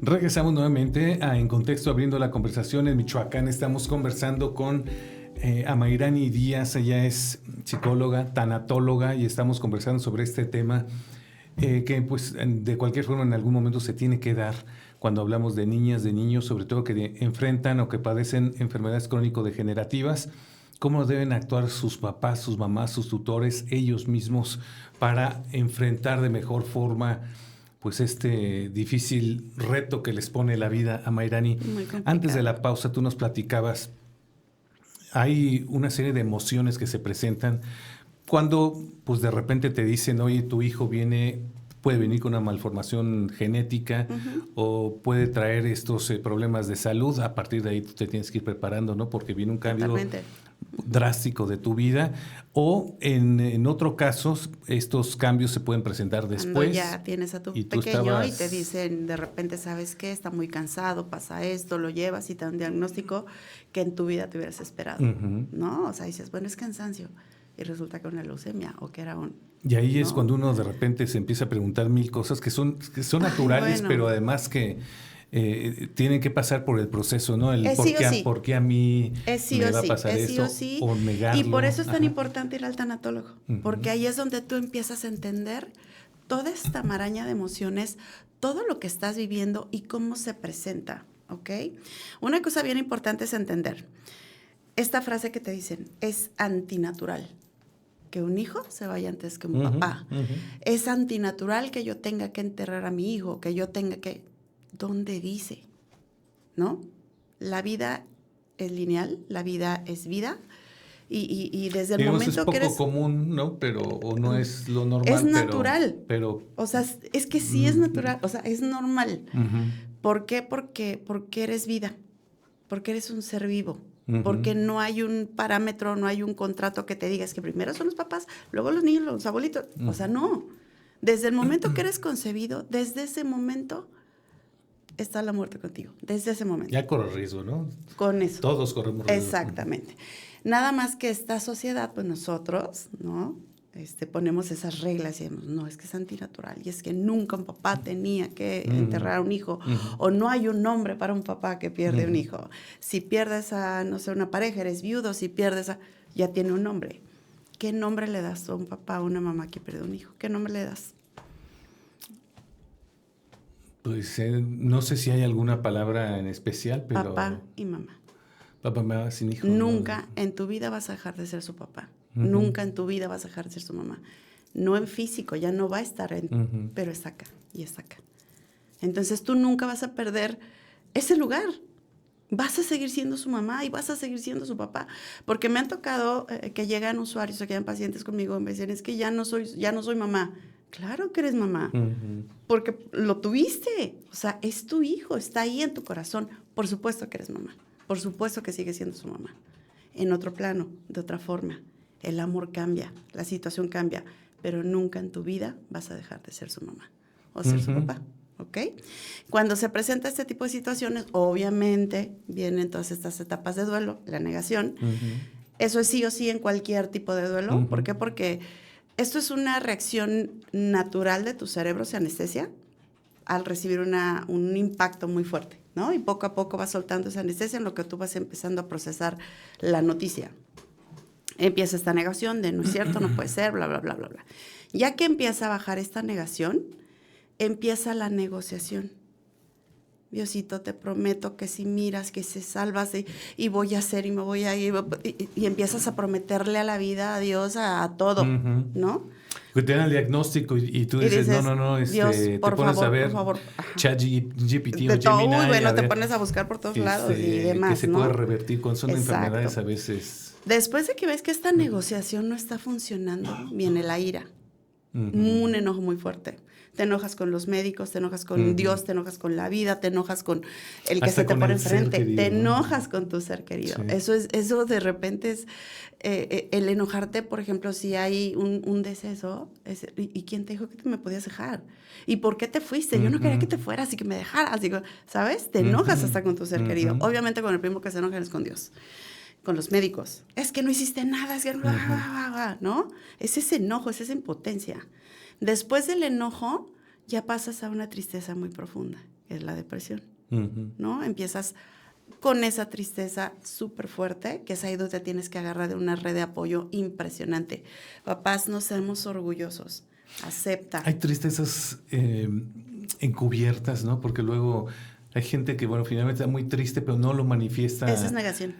Regresamos nuevamente a En Contexto, abriendo la conversación. En Michoacán estamos conversando con Amairani Díaz. Ella es psicóloga, tanatóloga, y estamos conversando sobre este tema que pues de cualquier forma en algún momento se tiene que dar cuando hablamos de niñas, de niños, sobre todo que enfrentan o que padecen enfermedades crónico-degenerativas. ¿Cómo deben actuar sus papás, sus mamás, sus tutores, ellos mismos para enfrentar de mejor forma pues este difícil reto que les pone la vida a Mayrani? Antes de la pausa tú nos platicabas, hay una serie de emociones que se presentan cuando pues de repente te dicen, oye, tu hijo puede venir con una malformación genética o puede traer estos problemas de salud. A partir de ahí tú te tienes que ir preparando, ¿no? Porque viene un cambio drástico de tu vida, o en otros casos estos cambios se pueden presentar después. Cuando ya tienes a tu pequeño y te dicen de repente, ¿sabes qué? Está muy cansado, pasa esto, lo llevas y te dan un diagnóstico que en tu vida te hubieras esperado, ¿no? O sea, dices, bueno, es cansancio, y resulta que era una leucemia o que era un... Y ahí es cuando uno de repente se empieza a preguntar mil cosas que son naturales, bueno, pero además que tienen que pasar por el proceso, ¿no? El por qué a mí me va a pasar esto, o negarlo. Y por eso es tan importante ir al tanatólogo, porque ahí es donde tú empiezas a entender toda esta maraña de emociones, todo lo que estás viviendo y cómo se presenta, ¿ok? Una cosa bien importante es entender esta frase que te dicen, es antinatural que un hijo se vaya antes que un papá. Es antinatural que yo tenga que enterrar a mi hijo, que yo tenga que... ¿Dónde dice? ¿No? La vida es lineal, la vida es vida, y desde el momento que eres... Es poco común, ¿no? Pero, o no es lo normal. Es natural. Pero o sea, es que sí es natural, o sea, es normal. ¿Por qué? Porque eres vida, porque eres un ser vivo. Porque no hay un parámetro, no hay un contrato que te digas que primero son los papás, luego los niños, los abuelitos. O sea, no. Desde el momento que eres concebido, desde ese momento está la muerte contigo. Desde ese momento. Ya corre riesgo, ¿no? Con eso. Todos corremos riesgo. Exactamente. Nada más que esta sociedad, pues nosotros, ¿no? Ponemos esas reglas y decimos, no, es que es antinatural, y es que nunca un papá tenía que enterrar a un hijo, o no hay un nombre para un papá que pierde un hijo. Si pierdes a, no sé, una pareja, eres viudo, si pierdes a... ya tiene un nombre. ¿Qué nombre le das a un papá, a una mamá que pierde un hijo? ¿Qué nombre le das? Pues no sé si hay alguna palabra en especial, pero... Papá y mamá. Papá, mamá sin hijo. Nunca en tu vida vas a dejar de ser su papá. Nunca en tu vida vas a dejar de ser su mamá. No en físico, ya no va a estar en... pero está acá y está acá. Entonces tú nunca vas a perder ese lugar. Vas a seguir siendo su mamá y vas a seguir siendo su papá. Porque me han tocado que llegan usuarios o que llegan pacientes conmigo y me dicen, es que ya no soy mamá. Claro que eres mamá, porque lo tuviste. O sea, es tu hijo, está ahí en tu corazón. Por supuesto que eres mamá. Por supuesto que sigues siendo su mamá. En otro plano, de otra forma. El amor cambia, la situación cambia, pero nunca en tu vida vas a dejar de ser su mamá o ser su papá, ¿ok? Cuando se presenta este tipo de situaciones, obviamente vienen todas estas etapas de duelo, la negación. Eso es sí o sí en cualquier tipo de duelo. ¿Por qué? Porque esto es una reacción natural de tu cerebro, se anestesia, al recibir un impacto muy fuerte, ¿no? Y poco a poco vas soltando esa anestesia en lo que tú vas empezando a procesar la noticia. Empieza esta negación de no es cierto, no puede ser, bla, bla, bla, bla, bla. Ya que empieza a bajar esta negación, empieza la negociación. Diosito, te prometo que si miras, que se salvas y voy a hacer y me voy a ir, y empiezas a prometerle a la vida, a Dios, a todo, ¿no? Que te dan el diagnóstico y tú dices, no, Dios, te pones a ver ChatGPT o Gemini. Uy, bueno, te pones a buscar por todos lados y demás, que se puede revertir cuando son enfermedades a veces. Después de que ves que esta negociación no está funcionando, viene la ira. Un enojo muy fuerte. Te enojas con los médicos, te enojas con Dios, te enojas con la vida, te enojas con el que se te pone enfrente, te enojas con tu ser querido. Sí. Eso de repente es el enojarte, por ejemplo, si hay un deceso, ¿y quién te dijo que te me podías dejar? ¿Y por qué te fuiste? Yo no quería que te fueras y que me dejaras. Digo, ¿sabes? Te enojas hasta con tu ser querido. Obviamente con el primero que se enoja es con Dios. Con los médicos. Es que no hiciste nada, es que... ¿no? Es ese enojo, es esa impotencia. Después del enojo, ya pasas a una tristeza muy profunda. es la depresión, Uh-huh. ¿no? Empiezas con esa tristeza súper fuerte, que es ahí donde tienes que agarrar de una red de apoyo impresionante. Papás, no seamos orgullosos, acepta. Hay tristezas encubiertas, ¿no? Porque luego hay gente que, bueno, finalmente está muy triste, pero no lo manifiesta. Esa es negación.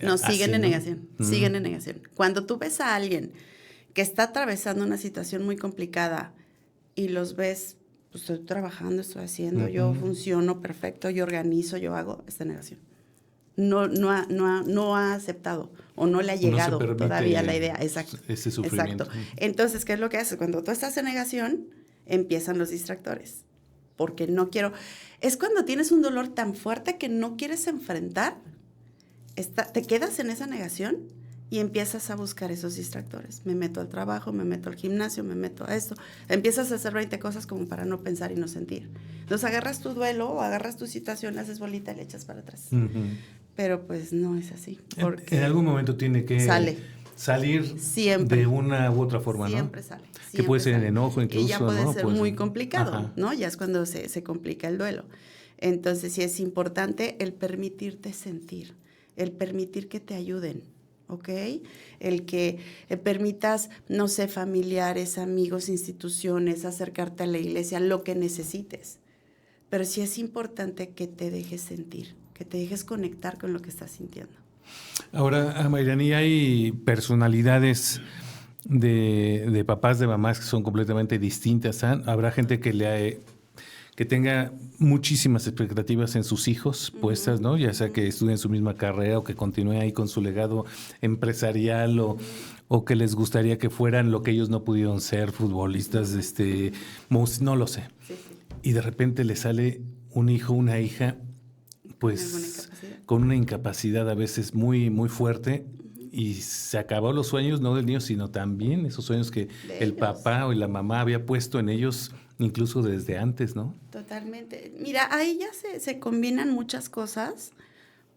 No, así, siguen en ¿no? negación, siguen en negación. Cuando tú ves a alguien que está atravesando una situación muy complicada y los ves, pues estoy trabajando, estoy haciendo, yo funciono perfecto, yo organizo, yo hago, está en negación. No ha aceptado o no le ha llegado todavía la idea. Exacto. Ese sufrimiento. Exacto. Entonces, ¿qué es lo que haces? Cuando tú estás en negación, empiezan los distractores. Porque no quiero... Es cuando tienes un dolor tan fuerte que no quieres enfrentar, te quedas en esa negación y empiezas a buscar esos distractores. Me meto al trabajo, me meto al gimnasio, me meto a esto. Empiezas a hacer 20 cosas como para no pensar y no sentir. Entonces agarras tu duelo o agarras tu situación, la haces bolita y le echas para atrás. Uh-huh. Pero pues no es así. En algún momento tiene que salir siempre, de una u otra forma, siempre ¿no? sale. Siempre que puede ser sale. el enojo incluso, y ya puede ¿no? ser pues, muy complicado, ajá. ¿no? Ya es cuando se complica el duelo. Entonces sí es importante el permitirte sentir, el permitir que te ayuden, ¿ok? El que permitas, no sé, familiares, amigos, instituciones, acercarte a la iglesia, lo que necesites. Pero sí es importante que te dejes sentir, que te dejes conectar con lo que estás sintiendo. Ahora, Mayrani, hay personalidades de papás, de mamás que son completamente distintas, ¿eh? Habrá gente que tenga muchísimas expectativas en sus hijos puestas, ¿no? Ya sea que estudien su misma carrera o que continúen ahí con su legado empresarial o que les gustaría que fueran lo que ellos no pudieron ser, futbolistas, no lo sé. Sí, sí. Y de repente le sale un hijo, una hija, pues con una incapacidad a veces muy, muy fuerte. Y se acabó los sueños, no del niño, sino también esos sueños que el papá o la mamá había puesto en ellos incluso desde antes, ¿no? Totalmente. Mira, ahí ya se combinan muchas cosas,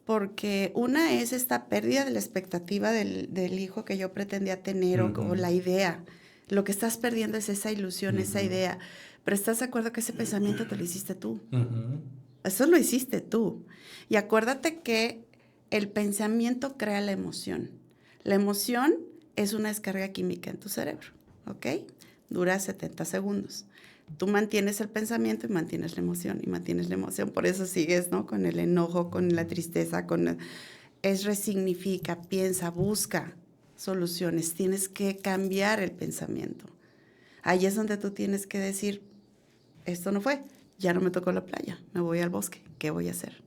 porque una es esta pérdida de la expectativa del hijo que yo pretendía tener o la idea. Lo que estás perdiendo es esa ilusión, esa idea. Pero ¿estás de acuerdo que ese pensamiento te lo hiciste tú? Eso lo hiciste tú. Y acuérdate que el pensamiento crea la emoción. La emoción es una descarga química en tu cerebro, ¿ok? Dura 70 segundos. Tú mantienes el pensamiento y mantienes la emoción, y mantienes la emoción. Por eso sigues, ¿no? Con el enojo, con la tristeza, es resignifica, piensa, busca soluciones. Tienes que cambiar el pensamiento. Ahí es donde tú tienes que decir, esto no fue, ya no me tocó la playa, me voy al bosque, ¿qué voy a hacer?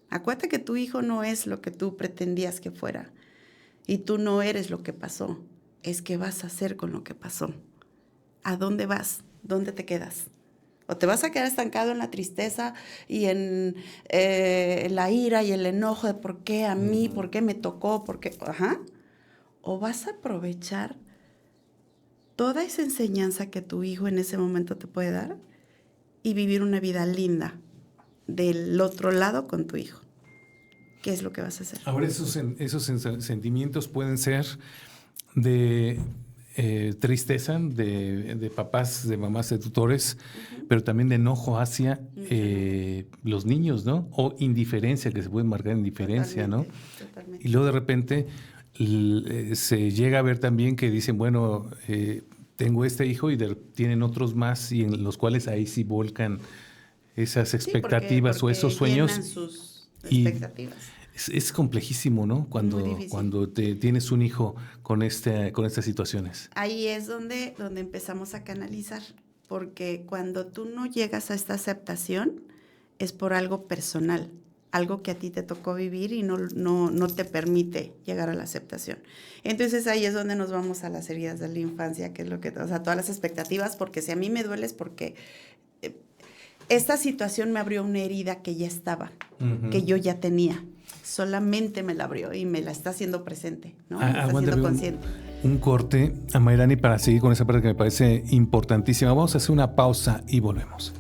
Acuérdate que tu hijo no es lo que tú pretendías que fuera. Y tú no eres lo que pasó. Es qué vas a hacer con lo que pasó. ¿A dónde vas? ¿Dónde te quedas? ¿O te vas a quedar estancado en la tristeza y en la ira y el enojo de por qué a mí, por qué me tocó, por qué? Ajá. ¿O vas a aprovechar toda esa enseñanza que tu hijo en ese momento te puede dar y vivir una vida linda del otro lado con tu hijo? ¿Qué es lo que vas a hacer? Ahora, esos sentimientos pueden ser de tristeza, de papás, de mamás, de tutores, pero también de enojo hacia los niños, ¿no? O indiferencia, que se puede marcar indiferencia, Totalmente, ¿no? totalmente. Y luego de repente se llega a ver también que dicen, bueno, tengo este hijo y tienen otros más y en los cuales ahí sí volcan esas expectativas porque o esos sueños. Llenan sus expectativas. Es complejísimo, ¿no? Cuando tienes un hijo con estas situaciones. Ahí es donde empezamos a canalizar, porque cuando tú no llegas a esta aceptación es por algo personal, algo que a ti te tocó vivir y no te permite llegar a la aceptación. Entonces ahí es donde nos vamos a las heridas de la infancia, que es lo que, o sea, todas las expectativas, porque si a mí me duele es porque esta situación me abrió una herida que ya estaba, que yo ya tenía. Solamente me la abrió y me la está haciendo presente, ¿no? Me está haciendo consciente. Un corte, a Mayrani, para seguir con esa parte que me parece importantísima. Vamos a hacer una pausa y volvemos.